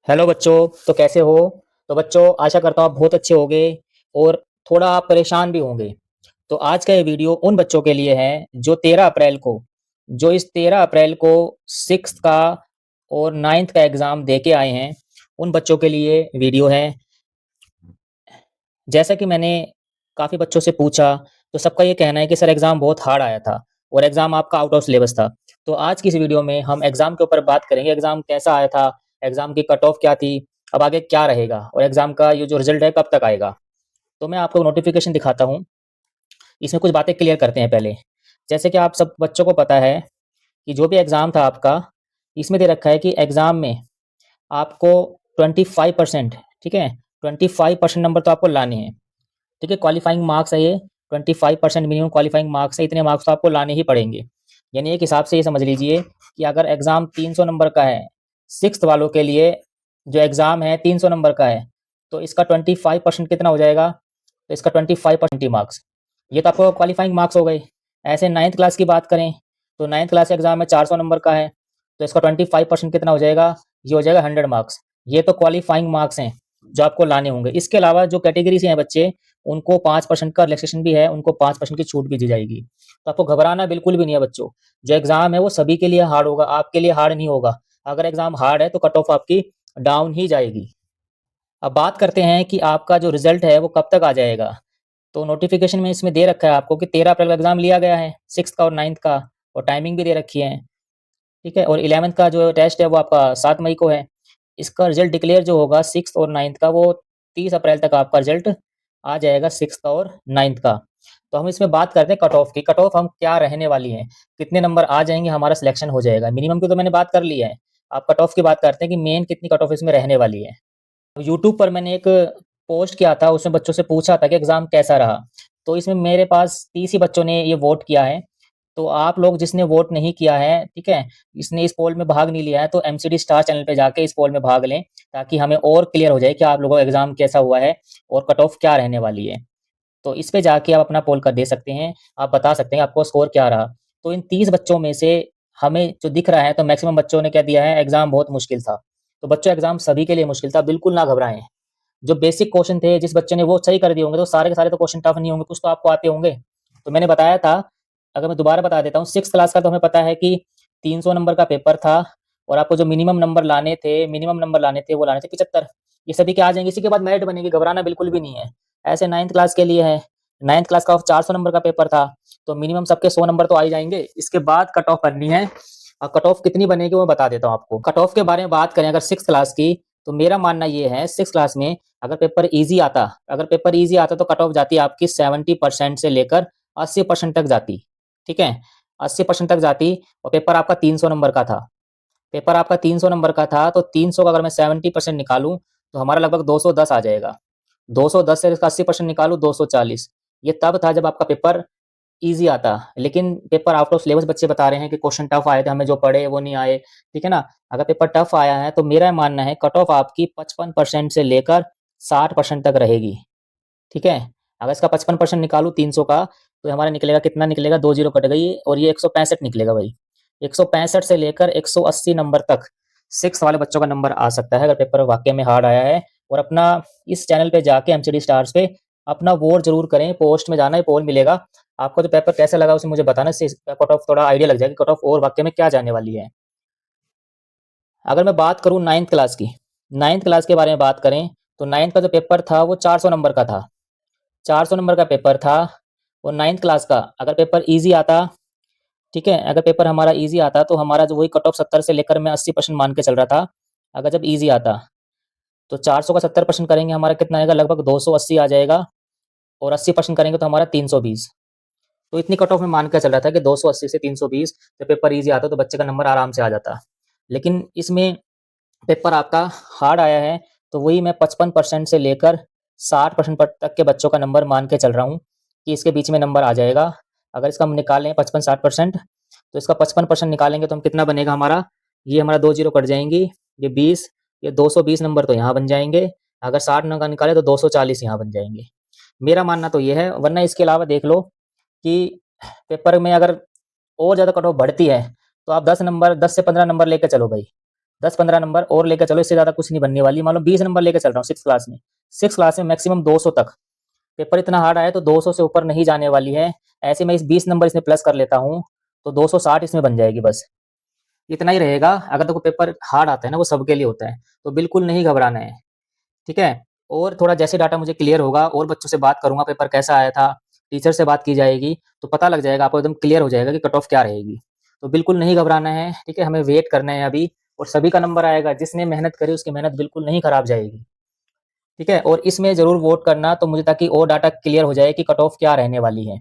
Hello बच्चों। तो कैसे हो? तो बच्चों, आशा करता हूँ आप बहुत अच्छे होंगे और थोड़ा आप परेशान भी होंगे। तो आज का ये वीडियो उन बच्चों के लिए है जो 13 अप्रैल को 6th का और 9th का एग्ज़ाम दे के आए हैं। उन बच्चों के लिए वीडियो है। जैसा कि मैंने काफ़ी बच्चों से पूछा, तो सबका ये कहना है कि सर एग्ज़ाम बहुत हार्ड आया था और एग्ज़ाम आपका आउट ऑफ सिलेबस था। तो आज की इस वीडियो में हम एग्ज़ाम के ऊपर बात करेंगे, एग्ज़ाम कैसा आया था, एग्ज़ाम की कट ऑफ क्या थी, अब आगे क्या रहेगा और एग्ज़ाम का ये जो रिज़ल्ट है कब तक आएगा। तो मैं आपको नोटिफ़िकेशन दिखाता हूँ, इसमें कुछ बातें क्लियर करते हैं पहले। जैसे कि आप सब बच्चों को पता है कि जो भी एग्ज़ाम था आपका, इसमें दे रखा है कि एग्ज़ाम में आपको 25%, ठीक है? 25% नंबर तो आपको लाने हैं। ठीक है, क्वालिफाइंग मार्क्स है ये, 25% मिनिमम क्वालिफाइंग मार्क्स है, इतने मार्क्स तो आपको लाने ही पड़ेंगे। यानी एक हिसाब से ये समझ लीजिए कि अगर एग्ज़ाम 300 नंबर का है, 6th वालों के लिए जो एग्ज़ाम है 300 नंबर का है, तो इसका 25% कितना हो जाएगा? तो इसका 25% मार्क्स, ये तो आपको क्वालिफाइंग मार्क्स हो गए। ऐसे 9th क्लास की बात करें, तो 9th क्लास एग्ज़ाम में 400 नंबर का है, तो इसका 25% कितना हो जाएगा? ये हो जाएगा 100 मार्क्स। ये तो क्वालिफाइंग मार्क्स हैं, जो आपको लाने होंगे। इसके अलावा जो कैटेगरी से हैं बच्चे, उनको 5% का रिलैक्सेशन भी है, उनको 5% की छूट भी दी जाएगी। तो आपको घबराना बिल्कुल भी नहीं है बच्चों। जो एग्ज़ाम है वो सभी के लिए हार्ड होगा, आपके लिए हार्ड नहीं होगा। अगर एग्ज़ाम हार्ड है तो कट ऑफ आपकी डाउन ही जाएगी। अब बात करते हैं कि आपका जो रिज़ल्ट है वो कब तक आ जाएगा। तो नोटिफ़िकेशन में इसमें दे रखा है आपको कि 13 अप्रैल का एग्ज़ाम लिया गया है, 6th का और 9th का, और टाइमिंग भी दे रखी है। ठीक है? और 11th का जो टेस्ट है वो आपका 7 मई को है। इसका रिज़ल्ट डिक्लेयर जो होगा 6th और 9th का, वो 30 अप्रैल तक आपका रिज़ल्ट आ जाएगा, 6th और 9th का। तो हम इसमें बात करते हैं कट ऑफ की। कट ऑफ हम क्या रहने वाली है, कितने नंबर आ जाएँगे हमारा सिलेक्शन हो जाएगा। मिनिमम की तो मैंने बात कर ली है। अब कट ऑफ की बात करते हैं कि मेन कितनी कट ऑफ इसमें रहने वाली है। यूट्यूब पर मैंने एक पोस्ट किया था, उसमें बच्चों से पूछा था कि एग्ज़ाम कैसा रहा? तो इसमें मेरे पास 30 ही बच्चों ने ये वोट किया है। तो आप लोग जिसने वोट नहीं किया है, ठीक है? इसने इस पोल में भाग नहीं लिया है, तो एमसीडी स्टार चैनल पे जाके इस पोल में भाग लें, ताकि हमें और क्लियर हो जाए कि आप लोगों का एग्ज़ाम कैसा हुआ है और कट ऑफ क्या रहने वाली है। तो इस पे जाके आप अपना पोल कर दे सकते हैं, आप बता सकते हैं आपको स्कोर क्या रहा। तो इन 30 बच्चों में से हमें जो दिख रहा है, तो मैक्सिमम बच्चों ने क्या दिया है, एग्ज़ाम बहुत मुश्किल था। तो बच्चों, एग्ज़ाम सभी के लिए मुश्किल था, बिल्कुल ना घबराएँ। जो बेसिक क्वेश्चन थे, जिस बच्चे ने वो सही कर दिए होंगे, तो सारे के सारे तो क्वेश्चन टफ नहीं होंगे, कुछ तो आपको आते होंगे। तो मैंने बताया था, अगर मैं दोबारा बता देता हूँ, 6th क्लास का तो हमें पता है कि 300 नंबर का पेपर था और आपको जो मिनिमम नंबर लाने थे, वो लाने थे 75। ये सभी के आ जाएँगे, इसी के बाद मेरिट बनेगी, घबराना बिल्कुल भी नहीं है। ऐसे 9th क्लास के लिए है, 9th क्लास का 400 नंबर का पेपर था, तो मिनिमम सबके 100 नंबर तो आ ही जाएँगे। इसके बाद कट ऑफ करनी है, और कट ऑफ कितनी बनेगी वो बता देता हूँ आपको। कट ऑफ के बारे में बात करें अगर 6th क्लास की, तो मेरा मानना ये है 6th क्लास में अगर पेपर ईज़ी आता तो कट ऑफ जाती आपकी 70% से लेकर 80% तक जाती, ठीक है? 80% तक जाती, और पेपर आपका 300 नंबर का था। पेपर आपका 300 नंबर का था, तो 300 का अगर मैं 70% निकालूँ, तो हमारा लगभग 210 आ जाएगा। 210 से इसका 80% निकालूँ, 240। ये तब था जब आपका पेपर ईज़ी आता, लेकिन पेपर आउट ऑफ सिलेबस बच्चे बता रहे हैं कि क्वेश्चन टफ आए थे, हमें जो पढ़े वो नहीं आए, ठीक है ना? अगर पेपर टफ आया है, तो मेरा मानना है कट ऑफ आपकी 55% से लेकर 60% तक रहेगी, ठीक है? अगर इसका 55% निकालूँ 300 का, तो हमारा निकलेगा, कितना निकलेगा, 2 ज़ीरो कट गई और ये 165 निकलेगा भाई। 165 से लेकर 180 नंबर तक 6 वाले बच्चों का नंबर आ सकता है, अगर पेपर वाक़ई में हार्ड आया है। और अपना इस चैनल पे जाके एमसीडी स्टार्स पे अपना वोट ज़रूर करें, पोस्ट में जाना है, पोल मिलेगा। आपको जो पेपर कैसा लगा उसे मुझे बताना, इससे कट ऑफ थोड़ा आइडिया लग जाएगा, कट ऑफ और वाक़ई में क्या जाने वाली है। अगर मैं बात करूँ 9th क्लास की, 9th क्लास के बारे में बात करें, तो 9th का जो पेपर था वो 400 नंबर का था। 400 नंबर का पेपर था, और 9th क्लास का अगर पेपर ईज़ी आता, ठीक है? अगर पेपर हमारा ईज़ी आता, तो हमारा जो वही कट ऑफ 70 से लेकर मैं 80% मान के चल रहा था। अगर जब ईज़ी आता, तो 400 का 70% करेंगे, हमारा कितना आएगा, लगभग 280 आ जाएगा, और 80% करेंगे तो हमारा 320। तो इतनी कट ऑफ में मान के चल रहा था कि 280 से 320, जब पेपर ईज़ी आता तो बच्चे का नंबर आराम से आ जाता। लेकिन इसमें पेपर आपका हार्ड आया है, तो वही मैं 55% से लेकर 60% तक के बच्चों का नंबर मान के चल रहा हूँ कि इसके बीच में नंबर आ जाएगा। अगर इसका हम निकालें 55-60%, तो इसका 55% निकालेंगे तो हम कितना बनेगा हमारा, ये हमारा 2 ज़ीरो कट जाएँगी, ये 20, ये 220 नंबर तो यहाँ बन जाएँगे। अगर 60 का निकालें तो 240 यहाँ बन जाएँगे। मेरा मानना तो ये है, वरना इसके अलावा देख लो कि पेपर में अगर और ज़्यादा कट ऑफ बढ़ती है, तो आप 10 से 15 नंबर लेके चलो भाई। 10-15 नंबर और लेके चलो, इससे ज़्यादा कुछ नहीं बनने वाली। मान लो 20 नंबर लेके चल रहा हूँ 6th क्लास में। 6th क्लास में मैक्सिमम 200 तक। पेपर इतना हार्ड आया तो 200 से ऊपर नहीं जाने वाली है। ऐसे में इस 20 नंबर इसमें प्लस कर लेता हूँ, तो 260 इसमें बन जाएगी बस। इतना ही रहेगा। अगर देखो पेपर हार्ड आता है ना, वो सबके लिए होता है, तो बिल्कुल नहीं घबराना है, ठीक है? और थोड़ा जैसे डाटा मुझे क्लियर होगा और बच्चों से बात करूँगा, पेपर कैसा आया था, टीचर से बात की जाएगी, तो पता लग जाएगा आपको, एकदम क्लियर हो जाएगा कि कट ऑफ क्या रहेगी। तो बिल्कुल नहीं घबराना है, ठीक है? हमें वेट करना है अभी, और सभी का नंबर आएगा। जिसने मेहनत करी उसकी मेहनत बिल्कुल नहीं खराब जाएगी, ठीक है? और इसमें ज़रूर वोट करना, तो मुझे ताकि और डाटा क्लियर हो जाए कि कट ऑफ क्या रहने वाली है।